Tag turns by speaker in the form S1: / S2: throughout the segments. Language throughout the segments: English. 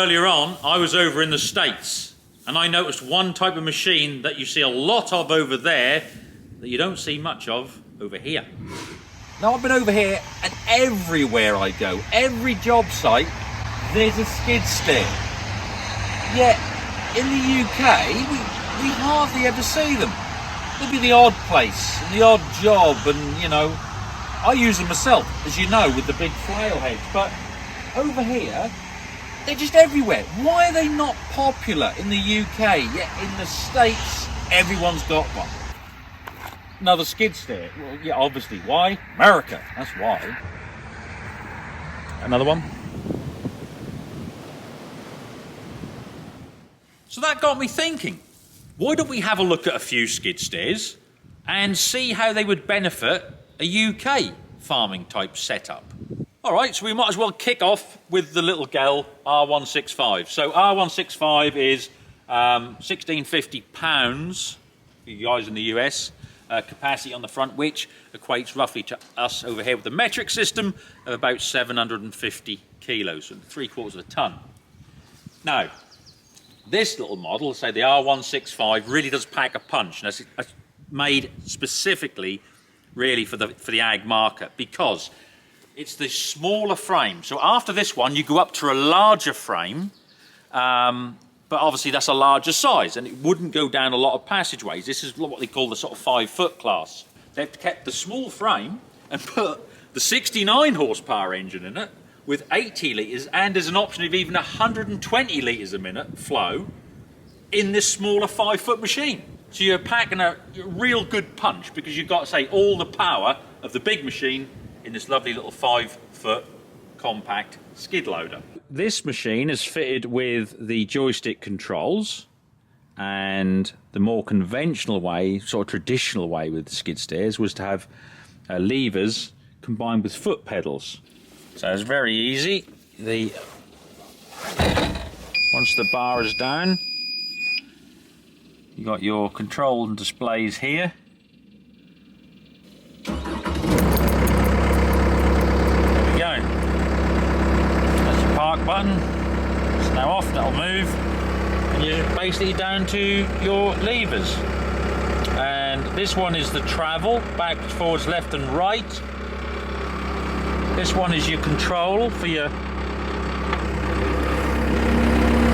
S1: earlier on, I was over in the States and I noticed one type of machine that you see a lot of over there that you don't see much of over here.
S2: Now I've been over here and everywhere I go, every job site, there's a skid steer. Yet in the UK, we hardly ever see them. There'll be the odd place, and the odd job, and you know, I use them myself, as you know, with the big flail heads, but over here, they're just everywhere. Why are they not popular in the UK, yet in the States, everyone's got one? Another skid steer. Well, yeah, obviously. Why? America. That's why.
S1: Another one. So that got me thinking, why don't we have a look at a few skid steers and see how they would benefit a UK farming type setup? All right, so we might as well kick off with the little Gehl R165. So R165 is 1,650 pounds for you guys in the US. Capacity on the front, which equates roughly to us over here with the metric system of about 750 kilos, so 3/4 of a ton. Now, this little model, say the R165, really does pack a punch, and it's made specifically really for the ag market because it's the smaller frame. So after this one, you go up to a larger frame. But obviously that's a larger size and it wouldn't go down a lot of passageways. This is what they call the sort of 5-foot class. They've kept the small frame and put the 69 horsepower engine in it with 80 litres, and there's an option of even 120 litres a minute flow in this smaller 5-foot machine. So you're packing a real good punch because you've got, say, all the power of the big machine in this lovely little 5-foot compact skid loader. This machine is fitted with the joystick controls, and the more conventional way, sort of traditional way with skid steers was to have levers combined with foot pedals. So it's very easy. Once the bar is down, you got your control and displays here. Button, it's now off, that'll move, and you're basically down to your levers. And this one is the travel, backwards, forwards, left and right. This one is your control for your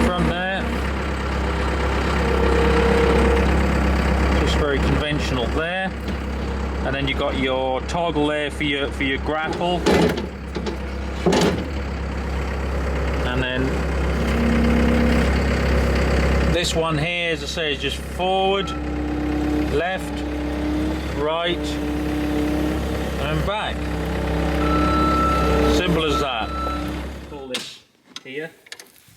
S1: front there. Just very conventional there. And then you've got your toggle there for your grapple. And then this one here, as I say, is just forward, left, right, and back. Simple as that. Pull this here,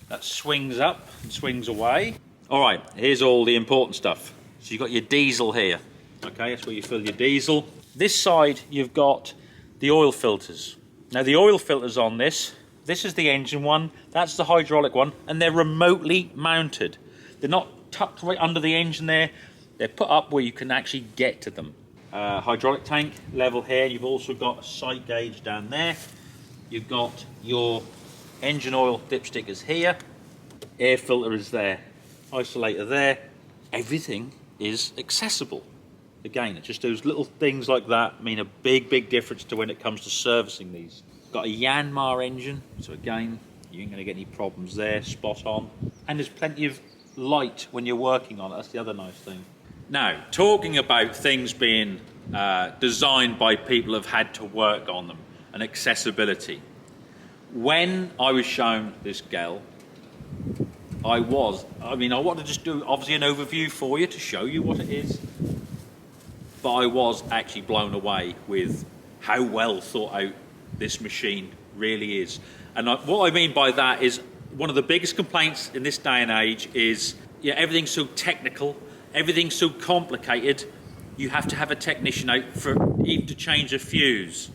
S1: that swings up and swings away. All right, here's all the important stuff. So you've got your diesel here. Okay, that's where you fill your diesel. This side, you've got the oil filters. Now the oil filters on this is the engine one, that's the hydraulic one, and they're remotely mounted. They're not tucked right under the engine there, they're put up where you can actually get to them. Hydraulic tank level here, you've also got a sight gauge down there. You've got your engine oil dipstickers here, air filter is there, isolator there. Everything is accessible. Again, just those little things like that mean a big difference to when it comes to servicing these. Got a Yanmar engine, so again, you ain't going to get any problems there, spot on. And there's plenty of light when you're working on it, that's the other nice thing. Now, talking about things being designed by people who've had to work on them, and accessibility. When I was shown this Gehl, I wanted to just do obviously an overview for you to show you what it is, but I was actually blown away with how well thought out this machine really is. And what I mean by that is one of the biggest complaints in this day and age is everything's so technical, everything's so complicated, you have to have a technician out for even to change a fuse.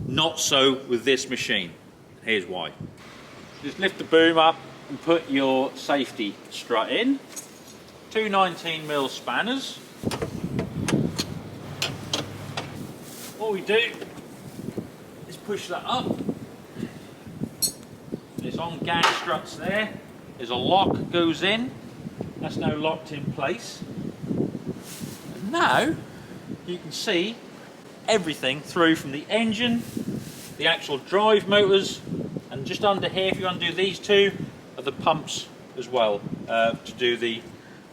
S1: Not so with this machine. Here's why. Just lift the boom up and put your safety strut in. Two 19mm spanners. All we do is push that up. It's on gang struts there. is a lock goes in. That's now locked in place. And now you can see everything through from the engine, the actual drive motors, and just under here, if you undo these two, are the pumps as well to do the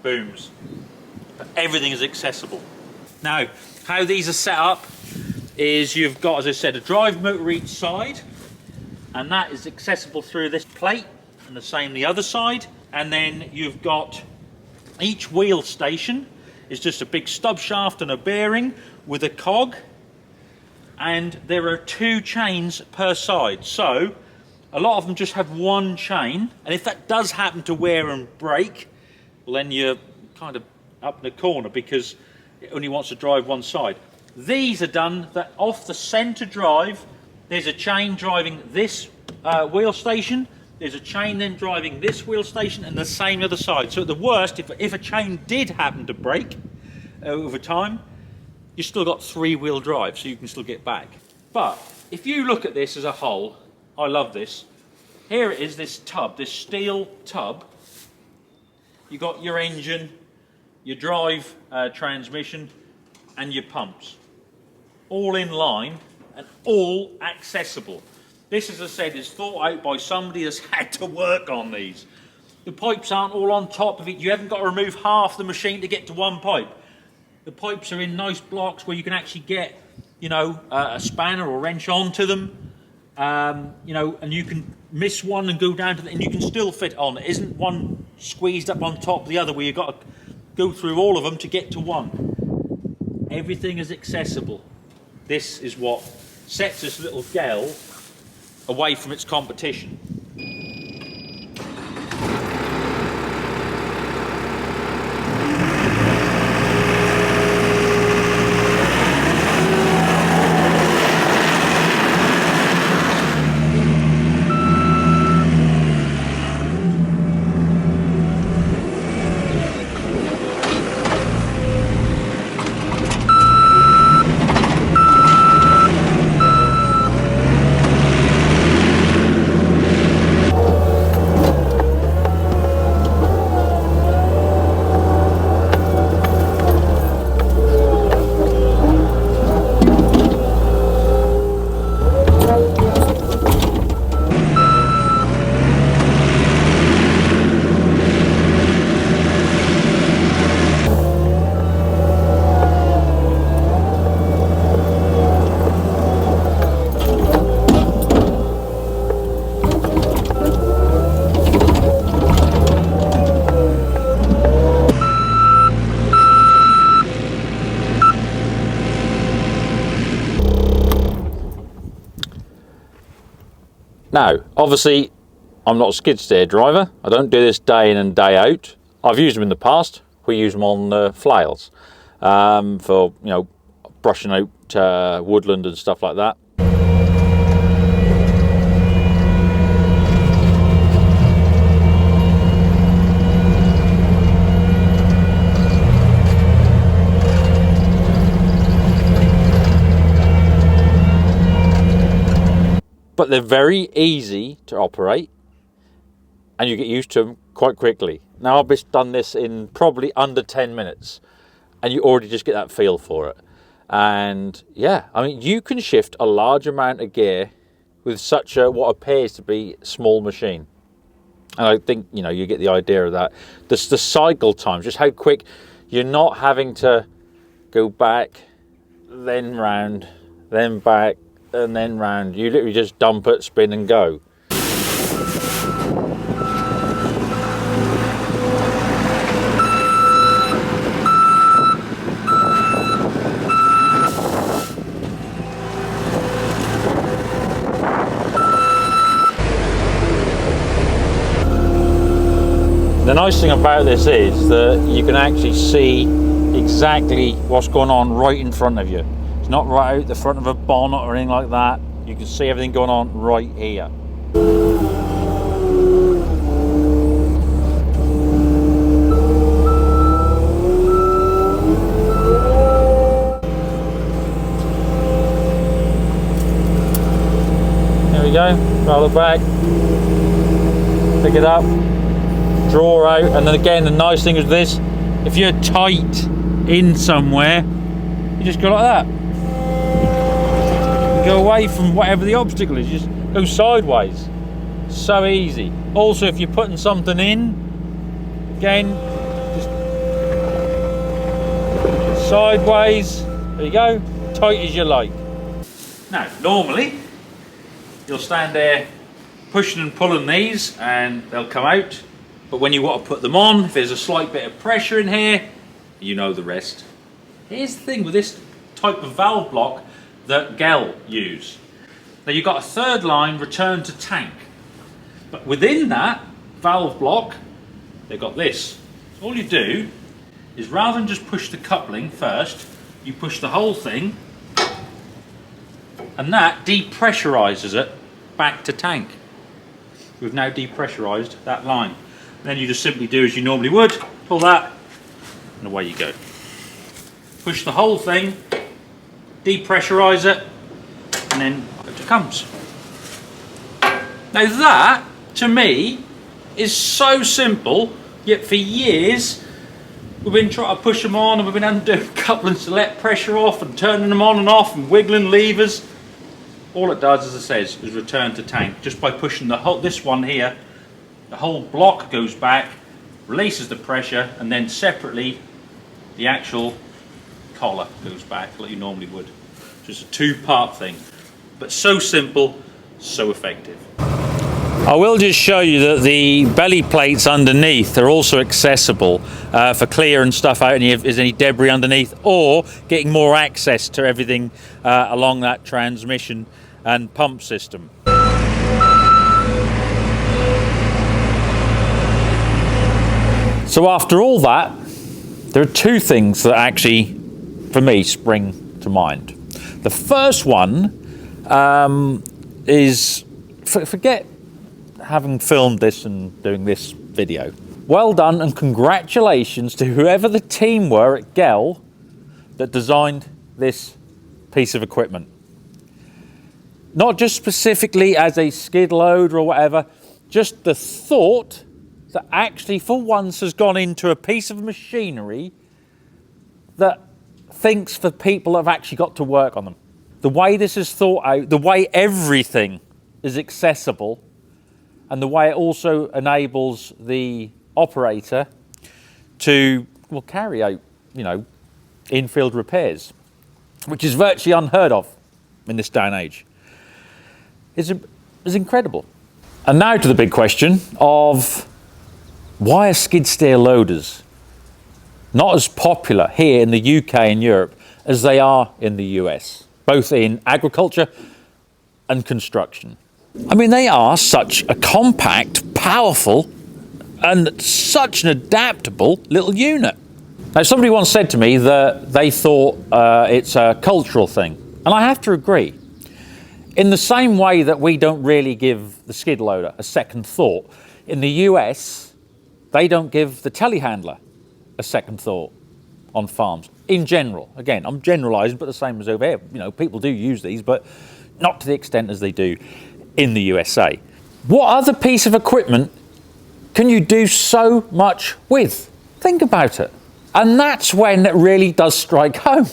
S1: booms. But everything is accessible. Now, how these are set up is you've got, as I said, a drive motor each side, and that is accessible through this plate, and the same the other side. And then you've got each wheel station is just a big stub shaft and a bearing with a cog, and there are 2 chains per side. So a lot of them just have 1 chain, and if that does happen to wear and break, well, then you're kind of up in the corner because it only wants to drive one side. These are done that off the center drive, there's a chain driving this wheel station, there's a chain then driving this wheel station, and the same other side. So at the worst, if a chain did happen to break over time, you've still got 3-wheel drive, so you can still get back. But if you look at this as a whole, I love this. Here it is, this tub, this steel tub. You've got your engine, your drive transmission, and your pumps. All in line and all accessible. This, as I said, is thought out by somebody that's had to work on these. The pipes aren't all on top of it. You haven't got to remove half the machine to get to one pipe. The pipes are in nice blocks where you can actually get, you know, a spanner or wrench onto them. You know, and you can miss one and go down to the, and you can still fit on. It isn't one squeezed up on top of the other where you've got to go through all of them to get to one. Everything is accessible. This is what sets this little Gehl away from its competition. Now, obviously, I'm not a skid steer driver. I don't do this day in and day out. I've used them in the past. We use them on flails for, you know, brushing out woodland and stuff like that. But they're very easy to operate and you get used to them quite quickly. Now I've just done this in probably under 10 minutes and you already just get that feel for it. And yeah, I mean, you can shift a large amount of gear with such a, what appears to be, small machine. And I think, you know, you get the idea of that. The cycle times, just how quick, you're not having to go back, then round, then back, and then round. You literally just dump it, spin and go. The nice thing about this is that you can actually see exactly what's going on right in front of you. It's not right out the front of a bonnet or anything like that. You can see everything going on right here. There we go, roll it back, pick it up. draw out. And then again, the nice thing is this, if you're tight in somewhere, you just go like that. You go away from whatever the obstacle is, you just go sideways. So easy. Also, if you're putting something in, again, just sideways, there you go, tight as you like. Now, normally, you'll stand there pushing and pulling these and they'll come out, but when you want to put them on, if there's a slight bit of pressure in here, you know the rest. Here's the thing with this type of valve block that Gehl use. Now you've got a third line return to tank, but within that valve block, they've got this. So all you do is rather than just push the coupling first, you push the whole thing, and that depressurizes it back to tank. We've now depressurized that line. Then you just simply do as you normally would, pull that, and away you go. Push the whole thing, depressurize it, and then out it comes. Now that, to me, is so simple, yet for years we've been trying to push them on, and we've been undoing couplings to let pressure off and turning them on and off and wiggling levers. All it does, as it says, is return to tank. Just by pushing the whole, this one here, the whole block goes back, releases the pressure, and then separately the actual collar goes back like you normally would. Just a two-part thing, but so simple, so effective. I will just show you that the belly plates underneath are also accessible for clearing stuff out if there's any debris underneath, or getting more access to everything along that transmission and pump system. So after all that, there are two things that actually, for me, spring to mind. The first one is, forget having filmed this and doing this video. Well done and congratulations to whoever the team were at Gehl that designed this piece of equipment. Not just specifically as a skid loader or whatever, just the thought that actually for once has gone into a piece of machinery that thinks for people that have actually got to work on them. The way this is thought out, the way everything is accessible, and the way it also enables the operator to, well, carry out, you know, in-field repairs, which is virtually unheard of in this day and age, is incredible. And now to the big question of why are skid steer loaders not as popular here in the UK and Europe as they are in the US, both in agriculture and construction? I mean, they are such a compact, powerful, and such an adaptable little unit. Now, somebody once said to me that they thought it's a cultural thing, and I have to agree. In the same way that we don't really give the skid loader a second thought, in the US, they don't give the telehandler a second thought on farms, in general. Again, I'm generalising, but the same as over here. You know, people do use these, but not to the extent as they do in the USA. What other piece of equipment can you do so much with? Think about it. And that's when it really does strike home.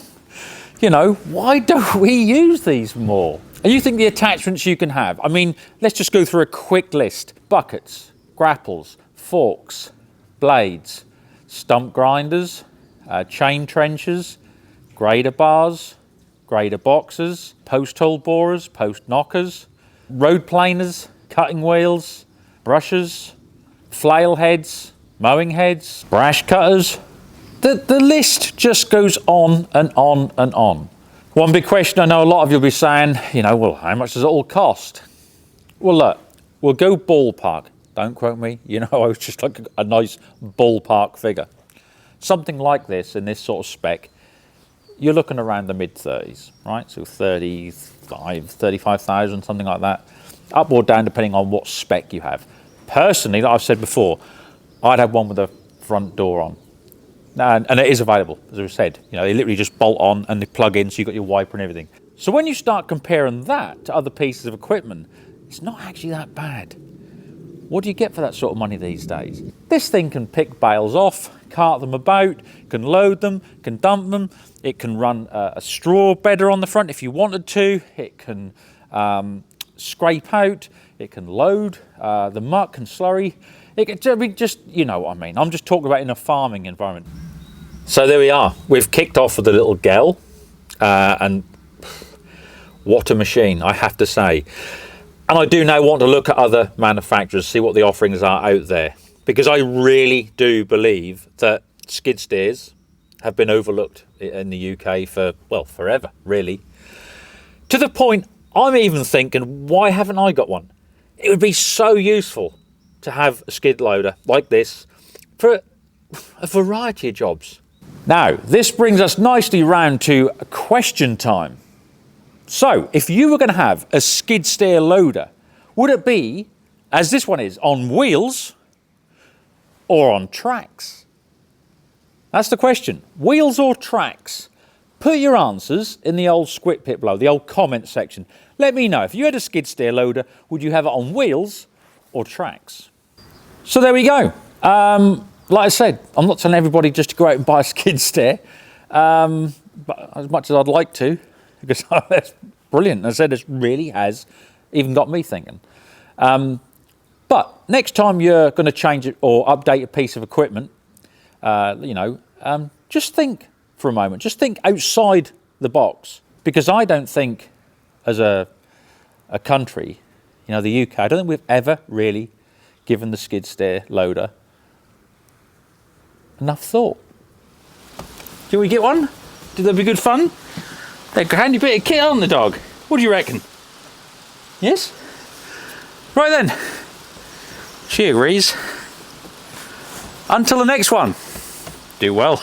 S1: You know, why don't we use these more? And you think the attachments you can have, I mean, let's just go through a quick list. Buckets, grapples, forks, blades, stump grinders, chain trenchers, grader bars, grader boxes, post hole borers, post knockers, road planers, cutting wheels, brushes, flail heads, mowing heads, brash cutters. The list just goes on and on and on. One big question I know a lot of you will be saying, you know, well, how much does it all cost? Well, look, we'll go ballpark. Don't quote me. You know, I was just like a nice ballpark figure. Something like this in this sort of spec, you're looking around the mid-30s, right? So 35,000, something like that. Up or down depending on what spec you have. Personally, like I've said before, I'd have one with a front door on. And it is available, as I said. You know, they literally just bolt on and they plug in, so you've got your wiper and everything. So when you start comparing that to other pieces of equipment, it's not actually that bad. What do you get for that sort of money these days? This thing can pick bales off, cart them about, can load them, can dump them. It can run a straw bedder on the front if you wanted to. It can scrape out. It can load the muck and slurry. It can just, you know what I mean. I'm just talking about in a farming environment. So there we are. We've kicked off with the little Gehl, and what a machine, I have to say. And I do now want to look at other manufacturers, see what the offerings are out there, because I really do believe that skid steers have been overlooked in the UK for, well, forever, really. To the point, I'm even thinking, why haven't I got one? It would be so useful to have a skid loader like this for a variety of jobs. Now, this brings us nicely round to question time. So, if you were going to have a skid steer loader, would it be, as this one is, on wheels or on tracks? That's the question. Wheels or tracks? Put your answers in the old squid pit below, the old comment section. Let me know, if you had a skid steer loader, would you have it on wheels or tracks? So there we go. Like I said, I'm not telling everybody just to go out and buy a skid steer, but as much as I'd like to, because that's brilliant. As I said, it really has even got me thinking. But next time you're going to change it or update a piece of equipment, just think for a moment. Just think outside the box, because I don't think, as a country, the UK, I don't think we've ever really given the skid steer loader enough thought. Do we get one? Do that be good fun? They're a handy bit of kit on the dog. What do you reckon? Yes? Right then. She agrees. Until the next one. Do well.